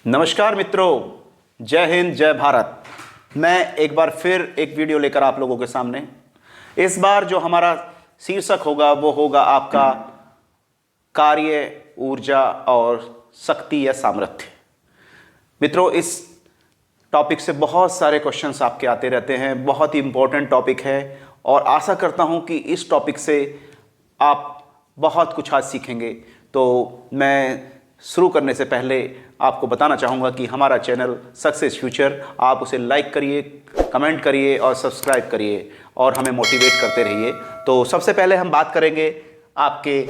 नमस्कार मित्रों, जय हिंद जय भारत। मैं एक बार फिर एक वीडियो लेकर आप लोगों के सामने। इस बार जो हमारा शीर्षक होगा वो होगा आपका कार्य, ऊर्जा और शक्ति या सामर्थ्य। मित्रों, इस टॉपिक से बहुत सारे क्वेश्चंस आपके आते रहते हैं। बहुत ही इंपॉर्टेंट टॉपिक है और आशा करता हूं कि इस टॉपिक से आप बहुत कुछ आज सीखेंगे। तो मैं शुरू करने से पहले आपको बताना चाहूँगा कि हमारा चैनल सक्सेस फ्यूचर, आप उसे लाइक करिए, कमेंट करिए और सब्सक्राइब करिए और हमें मोटिवेट करते रहिए। तो सबसे पहले हम बात करेंगे आपके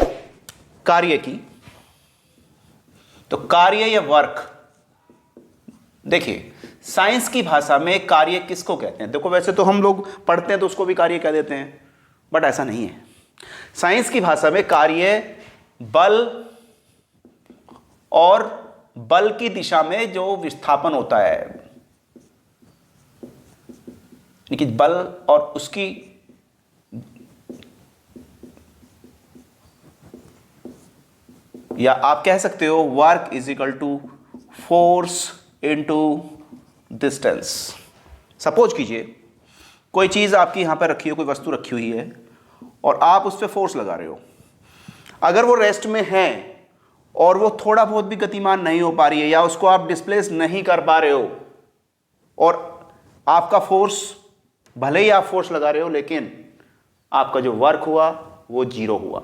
कार्य की। तो कार्य या वर्क, देखिए साइंस की भाषा में कार्य किसको कहते हैं? देखो वैसे तो हम लोग पढ़ते हैं तो उसको भी कार्य कह देते हैं, बट ऐसा नहीं है। साइंस की भाषा में कार्य बल और बल की दिशा में जो विस्थापन होता है, यानी बल और उसकी या आप कह सकते हो work is equal to force into distance. Suppose कीजिए कोई चीज आपकी यहां पर रखी है, कोई वस्तु रखी हुई है और आप उस पर फोर्स लगा रहे हो। अगर वो रेस्ट में है और वो थोड़ा बहुत भी गतिमान नहीं हो पा रही है या उसको आप डिस्प्लेस नहीं कर पा रहे हो और आपका फोर्स, भले ही आप फोर्स लगा रहे हो लेकिन आपका जो वर्क हुआ वो जीरो हुआ।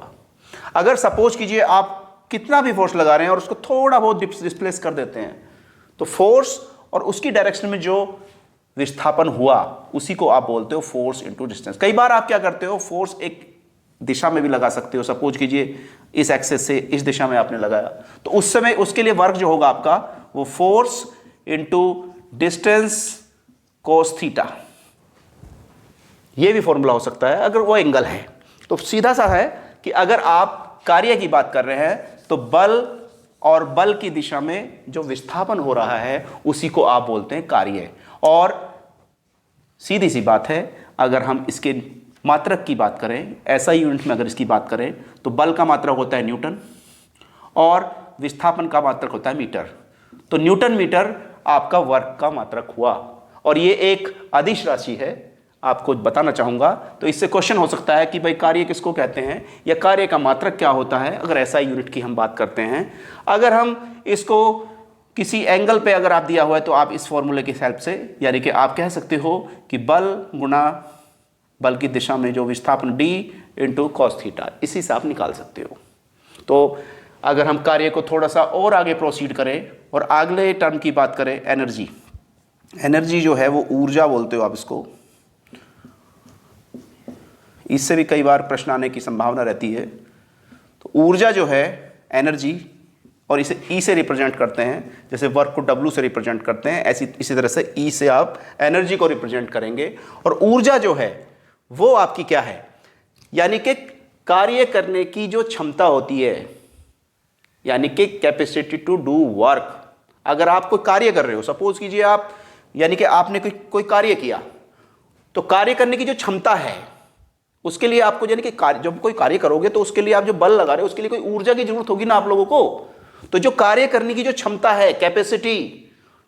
अगर सपोज कीजिए आप कितना भी फोर्स लगा रहे हैं और उसको थोड़ा बहुत डिस्प्लेस कर देते हैं, तो फोर्स और उसकी डायरेक्शन में जो विस्थापन हुआ उसी को आप बोलते हो फोर्स इनटू डिस्टेंस। कई बार आप क्या करते हो, फोर्स एक दिशा में भी लगा सकते हो। सपोज कीजिए इस एक्सेस से इस दिशा में आपने लगाया, तो उस समय उसके लिए वर्क जो होगा आपका वो force into distance cos theta, ये भी फॉर्मूला हो सकता है अगर वो एंगल है। तो सीधा सा है कि अगर आप कार्य की बात कर रहे हैं तो बल और बल की दिशा में जो विस्थापन हो रहा है उसी को आप बोलते हैं कार्य। और सीधी सी बात है, अगर हम इसके मात्रक की बात करें, ऐसा यूनिट में अगर इसकी बात करें तो बल का मात्रक होता है न्यूटन और विस्थापन का मात्रक होता है मीटर। तो न्यूटन मीटर आपका वर्क का मात्रक हुआ और ये एक अदिश राशि है, आपको बताना चाहूंगा। तो इससे क्वेश्चन हो सकता है कि भाई कार्य किसको कहते हैं या कार्य का मात्रक क्या होता है अगर ऐसा यूनिट की हम बात करते हैं। अगर हम इसको किसी एंगल पे अगर आप दिया हुआ है तो आप इस फॉर्मूले की हेल्प से, यानी कि आप कह सकते हो कि बल गुणा बल की दिशा में जो विस्थापन d इंटू कॉस थीटा, इसी से आप निकाल सकते हो। तो अगर हम कार्य को थोड़ा सा और आगे प्रोसीड करें और अगले टर्म की बात करें, एनर्जी। एनर्जी जो है वो ऊर्जा बोलते हो आप इसको। इससे भी कई बार प्रश्न आने की संभावना रहती है। तो ऊर्जा जो है एनर्जी, और इसे ई से रिप्रेजेंट करते हैं, जैसे वर्क को डब्ल्यू से रिप्रेजेंट करते हैं, इसी तरह से ई से आप एनर्जी को रिप्रेजेंट करेंगे। और ऊर्जा जो है वो आपकी क्या है, यानी कि कार्य करने की जो क्षमता होती है, यानी कि कैपेसिटी टू डू वर्क। अगर आप कोई कार्य कर रहे हो, सपोज कीजिए आप, यानी कि आपने कोई कार्य किया, तो कार्य करने की जो क्षमता है उसके लिए आपको, यानी कि जब कोई कार्य करोगे तो उसके लिए आप जो बल लगा रहे हो उसके लिए कोई ऊर्जा की जरूरत होगी ना आप लोगों को। तो जो कार्य करने की जो क्षमता है, कैपेसिटी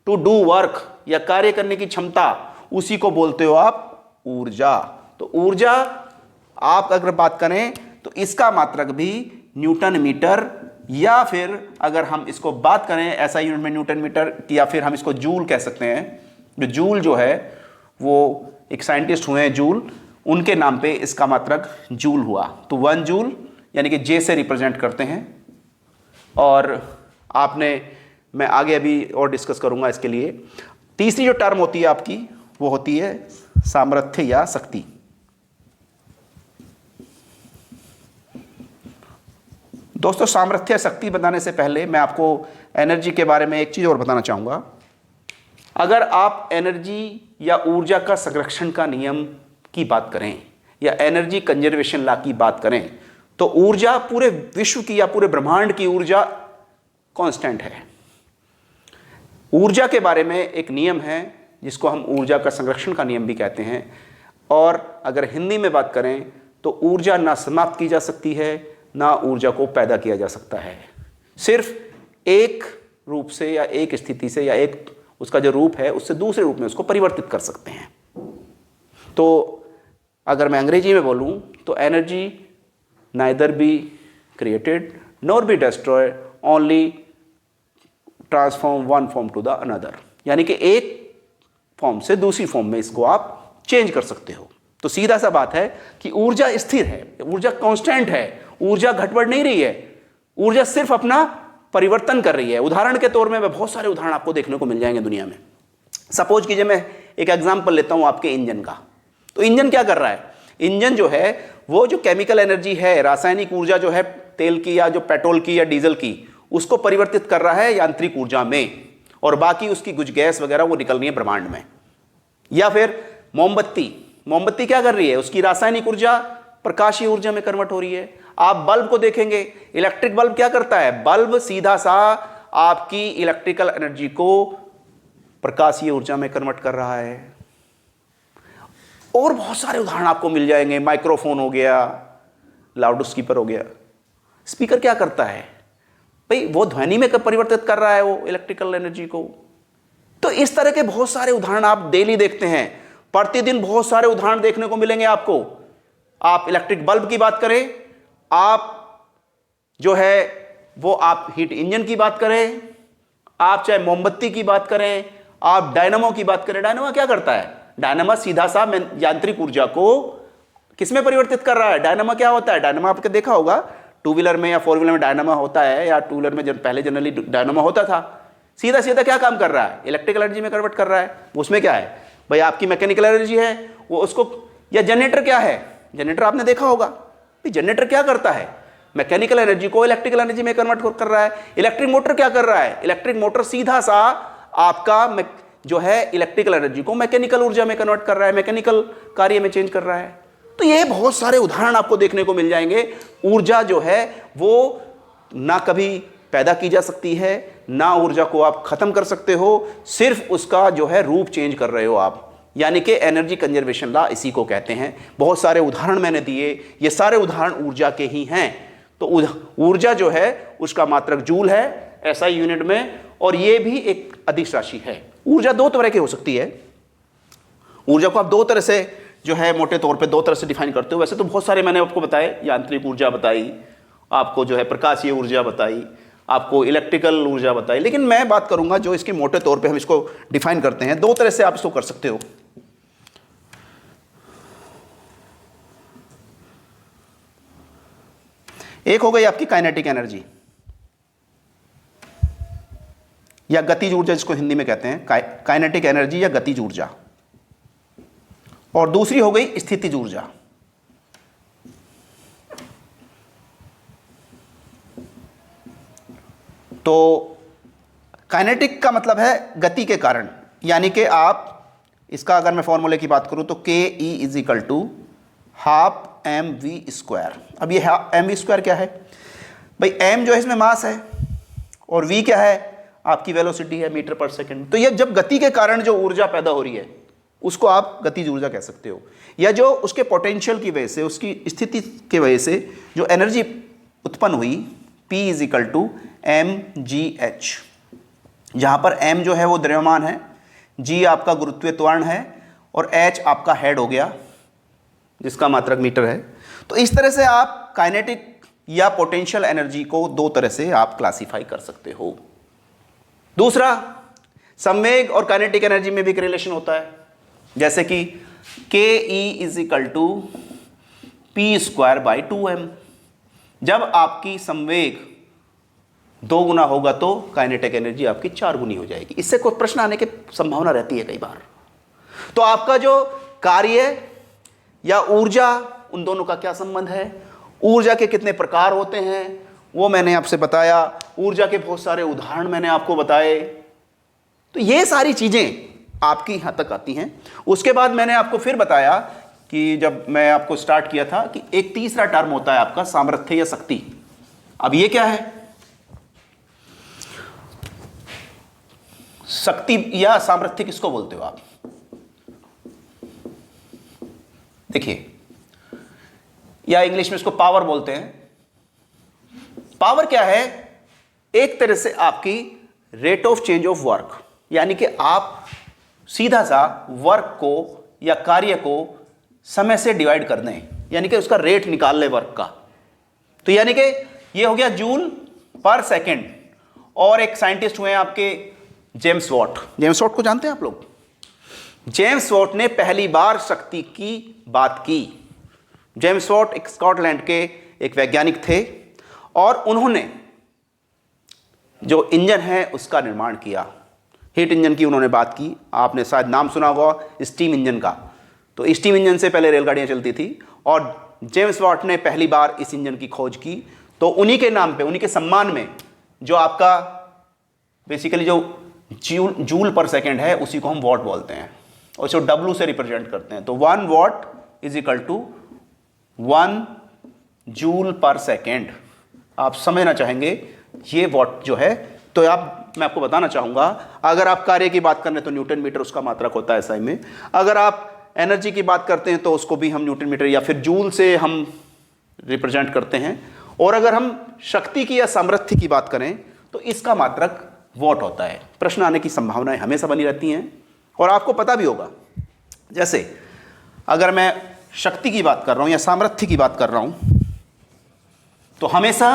टू डू वर्क या कार्य करने की क्षमता, उसी को बोलते हो आप ऊर्जा। तो ऊर्जा आप अगर बात करें तो इसका मात्रक भी न्यूटन मीटर, या फिर अगर हम इसको बात करें ऐसा यूनिट में न्यूटन मीटर, या फिर हम इसको जूल कह सकते हैं। जो जूल जो है वो एक साइंटिस्ट हुए हैं जूल, उनके नाम पे इसका मात्रक जूल हुआ। तो 1 जूल यानी कि जे से रिप्रेजेंट करते हैं। और मैं आगे अभी और डिस्कस करूंगा इसके लिए। तीसरी जो टर्म होती है आपकी वो होती है सामर्थ्य या शक्ति। दोस्तों, सामर्थ्य शक्ति बताने से पहले मैं आपको एनर्जी के बारे में एक चीज और बताना चाहूंगा। अगर आप एनर्जी या ऊर्जा का संरक्षण का नियम की बात करें या एनर्जी कंजर्वेशन लॉ की बात करें, तो ऊर्जा पूरे विश्व की या पूरे ब्रह्मांड की ऊर्जा कांस्टेंट है। ऊर्जा के बारे में एक नियम है जिसको हम ऊर्जा का संरक्षण का नियम भी कहते हैं। और अगर हिंदी में बात करें तो ऊर्जा ना समाप्त की जा सकती है ना ऊर्जा को पैदा किया जा सकता है। सिर्फ एक रूप से या एक स्थिति से या एक उसका जो रूप है उससे दूसरे रूप में उसको परिवर्तित कर सकते हैं। तो अगर मैं अंग्रेजी में बोलूं तो energy neither be created nor be destroy, only transform one form to the another, यानी कि एक फॉर्म से दूसरी फॉर्म में इसको आप चेंज कर सकते हो। तो सीधा सा बात है कि ऊर्जा स्थिर है, ऊर्जा कांस्टेंट है, ऊर्जा घटबढ़ नहीं रही है, ऊर्जा सिर्फ अपना परिवर्तन कर रही है। उदाहरण के तौर में मैं बहुत सारे उदाहरण आपको देखने को मिल जाएंगे दुनिया में। सपोज कीजिए मैं एक एग्जांपल लेता हूं आपके इंजन का। तो इंजन क्या कर रहा है? इंजन जो है वो जो केमिकल एनर्जी है, रासायनिक ऊर्जा जो है तेल की या जो पेट्रोल की या डीजल की, उसको परिवर्तित कर रहा है यांत्रिक ऊर्जा में, और बाकी उसकी कुछ गैस वगैरह वो निकल रही है ब्रह्मांड में। या फिर मोमबत्ती क्या कर रही है? उसकी रासायनिक ऊर्जा प्रकाशीय ऊर्जा में कन्वर्ट हो रही है। आप बल्ब को देखेंगे, इलेक्ट्रिक बल्ब क्या करता है? बल्ब सीधा सा आपकी इलेक्ट्रिकल एनर्जी को प्रकाशीय ऊर्जा में कन्वर्ट कर रहा है। और बहुत सारे उदाहरण आपको मिल जाएंगे। माइक्रोफोन हो गया, लाउड स्पीकर हो गया। स्पीकर क्या करता है भाई? वो ध्वनि में परिवर्तित कर रहा है वो इलेक्ट्रिकल एनर्जी को। तो इस तरह के बहुत सारे उदाहरण आप डेली देखते हैं, प्रतिदिन बहुत सारे उदाहरण देखने को मिलेंगे आपको। आप इलेक्ट्रिक बल्ब की बात करें, आप जो है वो आप हीट इंजन की बात करें, आप चाहे मोमबत्ती की बात करें, आप डायनामो की बात करें। डायनामो क्या करता है? डायनामो सीधा सा यांत्रिक ऊर्जा को किसमें परिवर्तित कर रहा है? डायनामो क्या होता है? डायनामो आपने देखा होगा, टू व्हीलर में या फोर व्हीलर में डायनामो होता है, या टू व्हीलर में जब पहले जनरली डायनामो होता था। सीधा सीधा क्या काम कर रहा है? इलेक्ट्रिकल एनर्जी में कन्वर्ट कर रहा है। उसमें क्या है भाई? आपकी मैकेनिकल एनर्जी है वो उसको, या जनरेटर क्या है? जनरेटर आपने देखा होगा, जनरेटर क्या करता है? मैकेनिकल एनर्जी को इलेक्ट्रिकल एनर्जी में कन्वर्ट कर रहा है। इलेक्ट्रिक मोटर क्या कर रहा है? इलेक्ट्रिक मोटर सीधा सा आपका जो है इलेक्ट्रिकल एनर्जी को मैकेनिकल ऊर्जा में कन्वर्ट कर रहा है, मैकेनिकल कार्य में चेंज कर रहा है। तो ये बहुत सारे उदाहरण आपको देखने को मिल जाएंगे। ऊर्जा जो है वो ना कभी पैदा की जा सकती है, ना ऊर्जा को आप खत्म कर सकते हो, सिर्फ उसका जो है रूप चेंज कर रहे हो आप, यानी कि एनर्जी कंजर्वेशन लॉ इसी को कहते हैं। बहुत सारे उदाहरण मैंने दिए, ये सारे उदाहरण ऊर्जा के ही हैं। तो ऊर्जा जो है उसका मात्रक जूल है एसआई यूनिट में, और ये भी एक अदिश राशि है। ऊर्जा दो तरह की हो सकती है। ऊर्जा को आप दो तरह से जो है मोटे तौर पे दो तरह से डिफाइन करते हो। वैसे तो बहुत सारे मैंने आपको बताए, यांत्रिक ऊर्जा बताई, आपको जो है प्रकाशीय ऊर्जा बताई, आपको इलेक्ट्रिकल ऊर्जा बताई, लेकिन मैं बात करूंगा जो इसके मोटे तौर पे हम इसको डिफाइन करते हैं। दो तरह से आप इसको कर सकते हो। एक हो गई आपकी काइनेटिक एनर्जी या गतिज ऊर्जा, जिसको हिंदी में कहते हैं काइनेटिक एनर्जी या गतिज ऊर्जा, और दूसरी हो गई स्थितिज ऊर्जा। तो काइनेटिक का मतलब है गति के कारण, यानी कि आप इसका अगर मैं फॉर्मूले की बात करूं तो K E is equal to half M V square. अब ये एम वी स्क्वायर क्या है भाई? एम जो है इसमें मास है, और वी क्या है? आपकी वेलोसिटी है, मीटर पर सेकंड। तो ये जब गति के कारण जो ऊर्जा पैदा हो रही है उसको आप गतिज ऊर्जा कह सकते हो, या जो उसके पोटेंशियल की वजह से, उसकी स्थिति की वजह से जो एनर्जी उत्पन्न हुई, P is equal to M G H, जहाँ पर m जो है वो द्रव्यमान है, g आपका गुरुत्वीय त्वरण है, और h आपका हेड हो गया जिसका मात्रक मीटर है। तो इस तरह से आप काइनेटिक या पोटेंशियल एनर्जी को दो तरह से आप क्लासिफाई कर सकते हो। दूसरा, संवेग और काइनेटिक एनर्जी में भी एक रिलेशन होता है, जैसे कि K E is equal to P square by 2m। जब आपकी संवेग 2 गुना होगा तो काइनेटिक एनर्जी आपकी 4 गुनी हो जाएगी। इससे कोई प्रश्न आने की संभावना रहती है कई बार। तो आपका जो कार्य या ऊर्जा, उन दोनों का क्या संबंध है? ऊर्जा के कितने प्रकार होते हैं वो मैंने आपसे बताया, ऊर्जा के बहुत सारे उदाहरण मैंने आपको बताए। तो ये सारी चीजें आपकी यहां तक आती हैं। उसके बाद मैंने आपको फिर बताया कि जब मैं आपको स्टार्ट किया था कि एक तीसरा टर्म होता है आपका सामर्थ्य या शक्ति। अब ये क्या है? शक्ति या सामर्थ्य किसको बोलते हो आप? देखिए, या इंग्लिश में इसको पावर बोलते हैं। पावर क्या है? एक तरह से आपकी rate of change of work, यानी कि आप सीधा सा वर्क को या कार्य को समय से डिवाइड कर दें, यानी कि उसका रेट निकाल ले वर्क का। तो यानी कि ये हो गया जूल पर सेकेंड। और एक साइंटिस्ट हुए हैं आपके जेम्स वॉट। जेम्स वॉट को जानते हैं आप लोग? जेम्स वॉट ने पहली बार शक्ति की बात की। जेम्स वॉट एक स्कॉटलैंड के एक वैज्ञानिक थे और उन्होंने जो इंजन है उसका निर्माण किया। हीट इंजन की उन्होंने बात की। आपने शायद नाम सुना होगा स्टीम इंजन का। तो स्टीम इंजन से पहले रेलगाड़ियां चलती थी और जेम्स वॉट ने पहली बार इस इंजन की खोज की। तो उन्हीं के नाम पे, उन्हीं के सम्मान में जो आपका बेसिकली जो जूल पर सेकेंड है उसी को हम वॉट बोलते हैं और इसे W से रिप्रेजेंट करते हैं। तो 1 watt is equal to 1 joule per second. आप समझना चाहेंगे ये वॉट जो है, तो मैं आपको बताना चाहूंगा, अगर आप कार्य की बात करें तो न्यूटन मीटर उसका मात्रक होता है SI में। अगर आप एनर्जी की बात करते हैं तो उसको भी हम न्यूटन मीटर या फिर जूल से हम रिप्रेजेंट करते हैं। और अगर हम शक्ति की या सामर्थ्य की बात करें तो इसका मात्रक वॉट होता है। प्रश्न आने की संभावनाएं हमेशा बनी रहती हैं और आपको पता भी होगा। जैसे अगर मैं शक्ति की बात कर रहा हूं या सामर्थ्य की बात कर रहा हूं तो हमेशा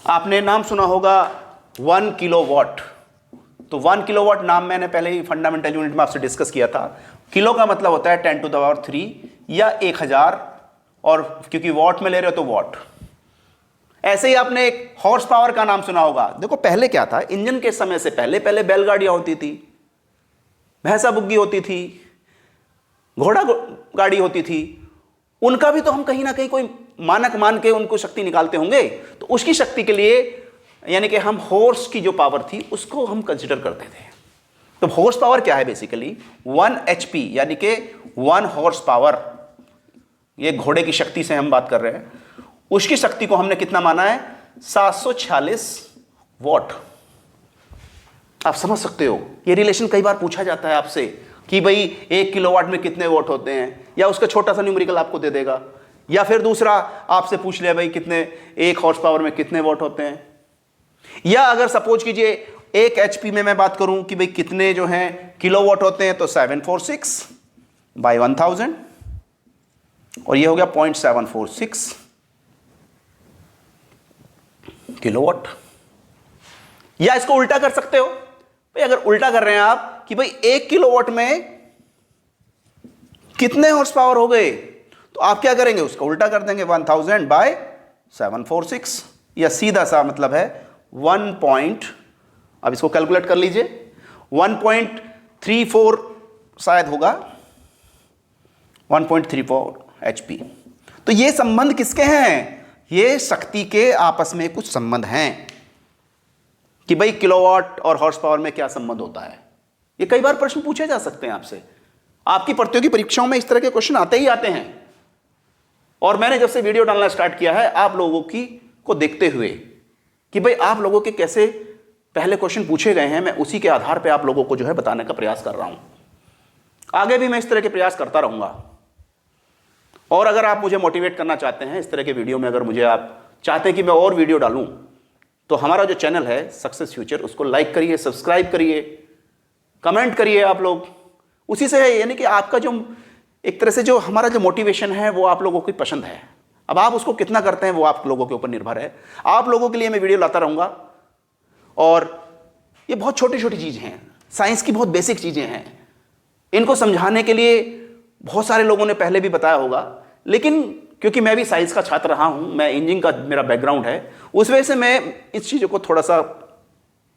आपने नाम सुना होगा 1 किलोवाट। तो 1 किलोवाट नाम मैंने पहले ही फंडामेंटल यूनिट में आपसे डिस्कस किया था। किलो का मतलब होता है 10 टू द पावर 3 या 1000, और क्योंकि वॉट में ले रहे हो तो वॉट। ऐसे ही आपने एक हॉर्स पावर का नाम सुना होगा। देखो पहले क्या था, इंजन के समय से पहले पहले बैलगाड़ियां होती थी, भैंसा बुग्गी होती थी, घोड़ा गाड़ी होती थी। उनका भी तो हम कहीं ना कहीं कोई मानक मान के उनको शक्ति निकालते होंगे। तो उसकी शक्ति के लिए यानी कि हम हॉर्स की जो पावर थी उसको हम कंसिडर करते थे। तो हॉर्स पावर क्या है? बेसिकली 1 HP यानी कि 1 हॉर्स पावर, ये घोड़े की शक्ति से हम बात कर रहे हैं, उसकी शक्ति को हमने कितना माना है? 746 वॉट। आप समझ सकते हो, ये रिलेशन कई बार पूछा जाता है आपसे कि भाई 1 किलोवाट में कितने वॉट होते हैं, या उसका छोटा सा न्यूमेरिकल आपको दे देगा, या फिर दूसरा आपसे पूछ लिया भाई कितने 1 हॉर्स पावर में कितने वॉट होते हैं। या अगर सपोज कीजिए 1 HP में मैं बात करूं कि भाई कितने जो हैं किलोवाट होते हैं, तो 746 बाई 1000 और ये हो गया 0.746 किलोवाट। या इसको उल्टा कर सकते हो भाई, अगर उल्टा कर रहे हैं आप कि भाई 1 किलोवाट में कितने हॉर्स पावर हो गए, तो आप क्या करेंगे? उसका उल्टा कर देंगे 1000 बाय 746, या सीधा सा मतलब है 1. अब इसको कैलकुलेट कर लीजिए, 1.34 शायद होगा, 1.34 HP। तो ये संबंध किसके हैं? ये शक्ति के आपस में कुछ संबंध हैं कि भाई किलोवाट और हॉर्स पावर में क्या संबंध होता है। ये कई बार प्रश्न पूछे जा सकते हैं आपसे। आपकी प्रतियोगी परीक्षाओं में इस तरह के क्वेश्चन आते ही आते हैं। और मैंने जब से वीडियो डालना स्टार्ट किया है आप लोगों को देखते हुए कि भाई आप लोगों के कैसे पहले क्वेश्चन पूछे गए हैं, मैं उसी के आधार पे आप लोगों को जो है बताने का प्रयास कर रहा हूं। आगे भी मैं इस तरह के प्रयास करता रहूंगा। और अगर आप मुझे मोटिवेट करना चाहते हैं इस तरह के वीडियो में, अगर मुझे आप चाहते हैं कि मैं और वीडियो डालूं, तो हमारा जो चैनल है सक्सेस फ्यूचर, उसको लाइक करिए, सब्सक्राइब करिए, कमेंट करिए आप लोग। उसी से है, यानी कि आपका जो एक तरह से जो हमारा जो मोटिवेशन है वो आप लोगों की पसंद है। अब आप उसको कितना करते हैं वो आप लोगों के ऊपर निर्भर है। आप लोगों के लिए मैं वीडियो लाता रहूंगा। और ये बहुत छोटी छोटी चीज़ें हैं, साइंस की बहुत बेसिक चीज़ें हैं। इनको समझाने के लिए बहुत सारे लोगों ने पहले भी बताया होगा, लेकिन क्योंकि मैं भी साइंस का छात्र रहा हूं, मैं इंजीनियरिंग का मेरा बैकग्राउंड है, उस वजह से मैं इस चीज़ों को थोड़ा सा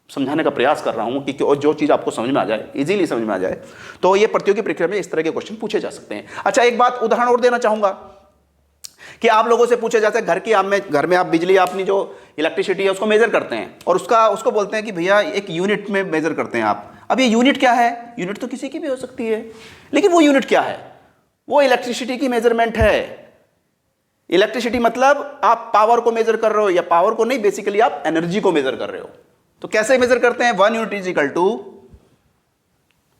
समझाने का प्रयास कर रहा हूं कि और जो चीज़ आपको समझ में आ जाए, इजीली समझ में आ जाए। तो ये प्रतियोगी परीक्षा में इस तरह के क्वेश्चन पूछे जा सकते हैं। अच्छा, एक बात उदाहरण और देना चाहूंगा कि आप लोगों से पूछा जाता है घर में आप बिजली, अपनी जो इलेक्ट्रिसिटी है उसको मेजर करते हैं और उसको बोलते हैं कि भैया एक यूनिट में मेजर करते हैं आप। अब ये यूनिट क्या है? यूनिट तो किसी की भी हो सकती है, लेकिन वो यूनिट क्या है? वो इलेक्ट्रिसिटी की मेजरमेंट है। इलेक्ट्रिसिटी मतलब आप पावर को मेजर कर रहे हो, या पावर को नहीं, बेसिकली आप एनर्जी को मेजर कर रहे हो। तो कैसे मेजर करते हैं? 1 यूनिट इज इक्वल टू,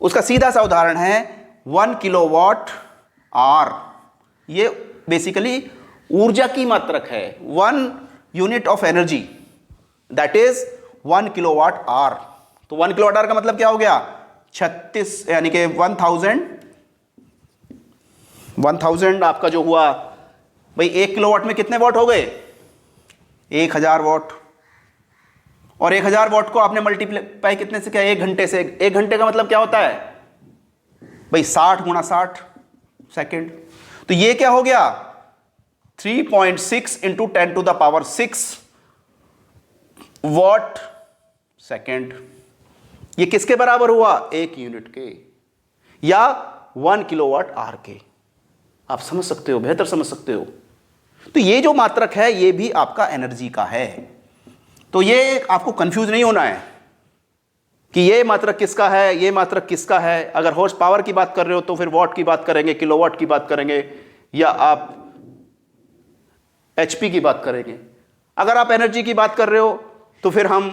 उसका सीधा सा उदाहरण है 1 किलोवाट आवर। ये बेसिकली ऊर्जा की मात्रक है। 1 unit of energy that is 1 kilowatt hour. तो 1 किलोवाट आवर का मतलब क्या हो गया? 36 यानी कि 1000 आपका जो हुआ भाई 1 किलोवाट में कितने वॉट हो गए? 1000 वॉट। और 1000 वॉट को आपने मल्टीप्लाई कितने से किया? 1 घंटे से। 1 घंटे का मतलब क्या होता है भाई? 60 गुणा 60 सेकेंड। तो ये क्या हो गया? 3.6 into 10 to the power 6 watt second. ये किसके बराबर हुआ? 1 यूनिट के या 1 किलोवाट आवर के। आप समझ सकते हो, बेहतर समझ सकते हो। तो ये जो मात्रक है ये भी आपका एनर्जी का है। तो ये आपको कंफ्यूज नहीं होना है कि ये मात्रक किसका है, ये मात्रक किसका है। अगर हॉर्स पावर की बात कर रहे हो तो फिर वॉट की बात करेंगे, किलोवाट की बात करेंगे, या आप एचपी की बात करेंगे। अगर आप एनर्जी की बात कर रहे हो तो फिर हम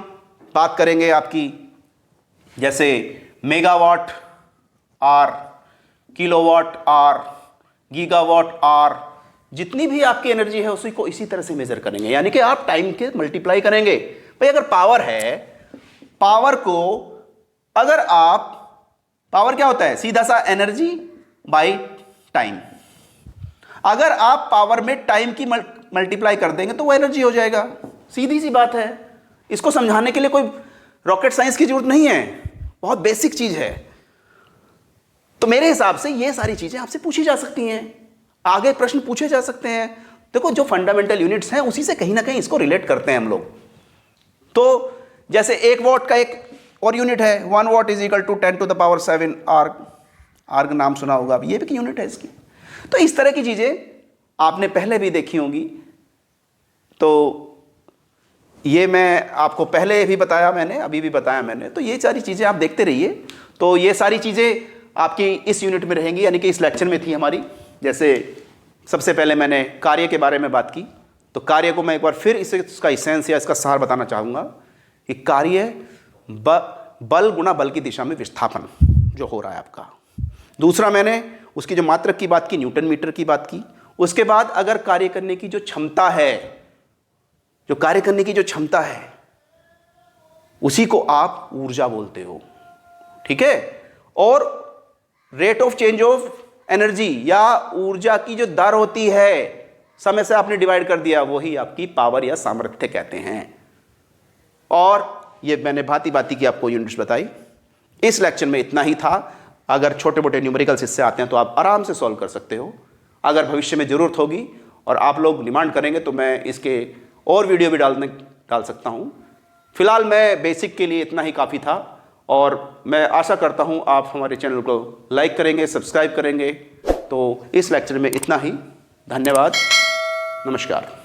बात करेंगे आपकी जैसे megawatt hour, kilowatt hour, gigawatt hour. जितनी भी आपकी एनर्जी है उसी को इसी तरह से मेजर करेंगे, यानी कि आप टाइम के मल्टीप्लाई करेंगे। भाई अगर पावर है, पावर को अगर आप, पावर क्या होता है? सीधा सा एनर्जी बाय टाइम। अगर आप पावर में टाइम की मल्टीप्लाई कर देंगे तो वो एनर्जी हो जाएगा। सीधी सी बात है। इसको समझाने के लिए कोई रॉकेट साइंस की जरूरत नहीं है, बहुत बेसिक चीज है। तो मेरे हिसाब से ये सारी चीजें आपसे पूछी जा सकती हैं, आगे प्रश्न पूछे जा सकते हैं। देखो जो फंडामेंटल यूनिट्स हैं उसी से कहीं ना कहीं इसको रिलेट करते हैं हम लोग। तो जैसे 1 वॉट का एक और यूनिट है, 1 watt is equal to 10 to the power 7 erg. Erg नाम सुना होगा, ये भी यूनिट है इसकी। तो इस तरह की चीजें आपने पहले भी देखी होंगी। तो ये मैं आपको पहले भी बताया मैंने, अभी भी बताया मैंने। तो ये सारी चीजें आप देखते रहिए। तो ये सारी चीजें आपकी इस यूनिट में रहेंगी, यानी कि इस लेक्चर में थी हमारी। जैसे सबसे पहले मैंने कार्य के बारे में बात की, तो कार्य को मैं एक बार फिर इसका इसेंस या इसका सार बताना चाहूँगा कि कार्य बल गुणा बल की दिशा में विस्थापन जो हो रहा है आपका। दूसरा मैंने उसकी जो मात्रक की बात की, न्यूटन मीटर की बात की। उसके बाद अगर कार्य करने की जो क्षमता है, जो कार्य करने की जो क्षमता है, उसी को आप ऊर्जा बोलते हो, ठीक है। और rate of change of energy या ऊर्जा की जो दर होती है, समय से आपने डिवाइड कर दिया, वही आपकी पावर या सामर्थ्य कहते हैं। और ये मैंने भांति भांति की आपको यूनिट्स बताई। इस लेक्चर में इतना ही था। अगर छोटे मोटे न्यूमेरिकल्स इससे आते हैं तो आप आराम से सॉल्व कर सकते हो। अगर भविष्य में ज़रूरत होगी और आप लोग डिमांड करेंगे तो मैं इसके और वीडियो भी डाल सकता हूँ। फिलहाल मैं बेसिक के लिए इतना ही काफ़ी था, और मैं आशा करता हूँ आप हमारे चैनल को लाइक करेंगे, सब्सक्राइब करेंगे। तो इस लेक्चर में इतना ही। धन्यवाद, नमस्कार।